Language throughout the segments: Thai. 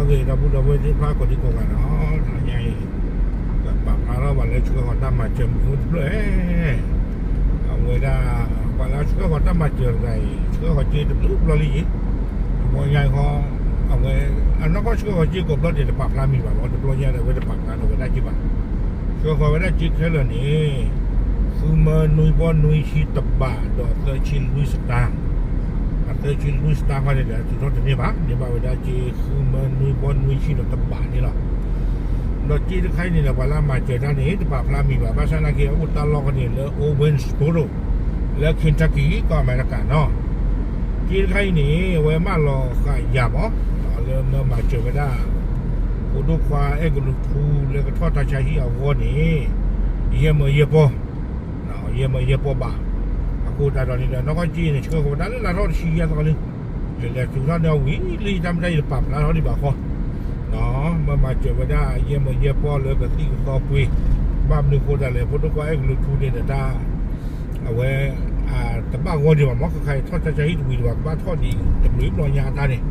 người ta muốn đâu với cái phá của đi cùng nó nhảy bà phá nó mà lấy chưa còn năm mà chìm cũng đấy người ta gọi là chưa còn năm mà trường này chưa còn chơi được lúc lo gì mọi ngày họ người nó có chưa còn chơi cùng đó thì là bà phá mình bảo được lo nha là với bà phá nó với đại chi bà chưa còn với đại chi thế là nèคือมานุยบอลนุยชีตบะดอกเตชิลลุยสตางเตชิลลุยสตางเขาเนี่ยจุดนั้นเนี่ยบ้าเนี่ยบ้าเวลาจีคือมานุยบอลนุยชีดอกตบะนี่หรอดอกจีที่ใครเนี่ยเวลามาเจอท่านนี้ที่ป่าพลามีแบบภาษาอังกฤษอุตตาลอกเนี่ยแล้วโอเวนสโตโรแล้วเคนทักกี้ก็อเมริกันเนาะจีที่ใครเนี่ยเวมาลอขายามอ๋อแล้วเมื่อมาเจอไม่ได้ผู้ดูควาเอกลุทูแล้วก็ทอดตาชัยที่เอาวัวนี่เยี่ยมเยี่ยมปอเยี่ยมเยี่ยมปะบ่ากูแต่ตอนนี้น้องก็จีนเชื่อคนนั้นแล้วเราชี้กันตอนนี้แต่จุดนั้นเราวิ่งลีทำได้ปรับแล้วเราดีบ่าข้อเนาะมาเจอมาได้เยี่ยมเยี่ยมปะเลยแบบที่ต่อไปบ้านนึงคนอะไรพวกตัวก็ไอ้ลูกทูเนี่ยแต่เอาไว้แต่บ้านคนเดียวมันก็ใครทอดใจให้ดูดีกว่าบ้านทอดดีแต่หรือรอยยาตาเนี่ย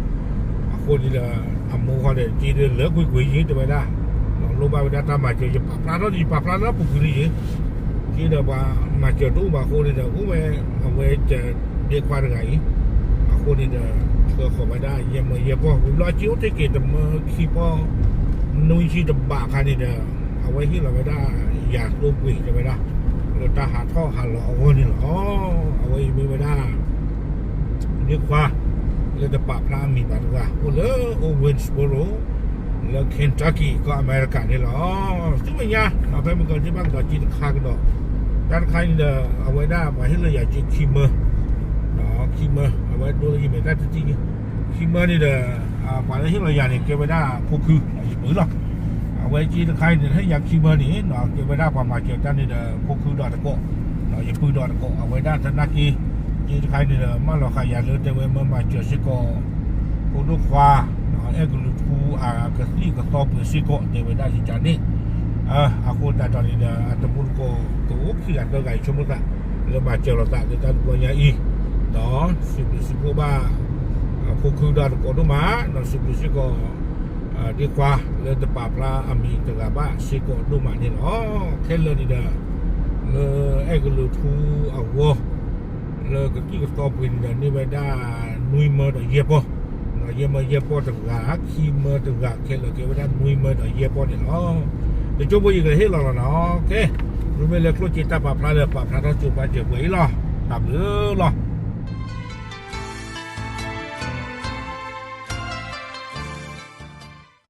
คนนี้ละอัมโมเขาเนี่ยจีนเหลือคุยๆยืดไปได้ลงไปได้ทำมาเจอจะปรับแล้วดีปรับแล้วปุ๊บคือดีที่เดี๋ยวมาเจอตู้มาคนนี้เดี๋ยวกูไม่เอาไว้จะเรียกว่าอะไรคนนี้เดี๋ยวเชื่อเขาไม่ได้เยี่ยมเยี่ยมพอผมรอจิ้วที่เกิดแต่มาขี้พอนุ้ยชีดบะคันนี้เดี๋ยวเอาไว้ที่เราไม่ได้อยากรูปวิ่งจะไม่ได้เราตาหาท่อหาหล่อคนนี้หรอเอาไว้ไม่ได้เรียกว่าเราจะปราบพระมีบัตรว่าโอ้เลโอเวนสโบโรแล้วเคนทักกี้ก็อเมริกันนี่หรอซึ่งไม่ยากเอาไปเมื่อก่อนที่บ้านต่อจีนคากันดอกด้านใครเนี่ยเอาไว้ได้มาให้เราอยากจะคิมเมอร์เนาะคิมเมอร์เอาไว้ดูอะไรไม่ได้จริงๆคิมเมอร์นี่เด้อมาให้เราอยากเนี่ยเก็บไว้ได้พวกคือหรือหรอเอาไว้จีนใครเนี่ยให้อยากคิมเมอร์นี่เนาะเก็บไว้ได้ความมาเกี่ยวกันนี่เด้อพวกคือดอตะโกเนาะอย่าปืนดอตะโกเอาไว้ได้ธนาคีจีนใครเนี่ยมาเราใครอยากเลือกแต่ไว้เมื่อมาเจอสิโก้พวกลูกฟ้าเนาะเอ็กลูทูกระสีกระสอบสิโก้เดี๋ยวไว้ได้ที่จานนี้aku dah tahu ni dah ataupun ko okey lah ke gai cuma tak le baca lo tak kita punya dah sibu ba ko ku dah ko do ma no sibu ko di kwa le tepa pla ami tega ba si ko do ma ni kele ni dah le eglu tu awo le ke ki ko stop ni dah ni ba da nui mo da ye po no ye mo ye po tega ki mo tega kele ke ba da nui mo da ye po niเดี๋ยวจบไปอีกเลยให้เราเนาะโอเครู้ไหมเลยครูจิตตาปะพระเลยปะพระต้องจุดไปเจ็บไว้หรอตับหรือหรอ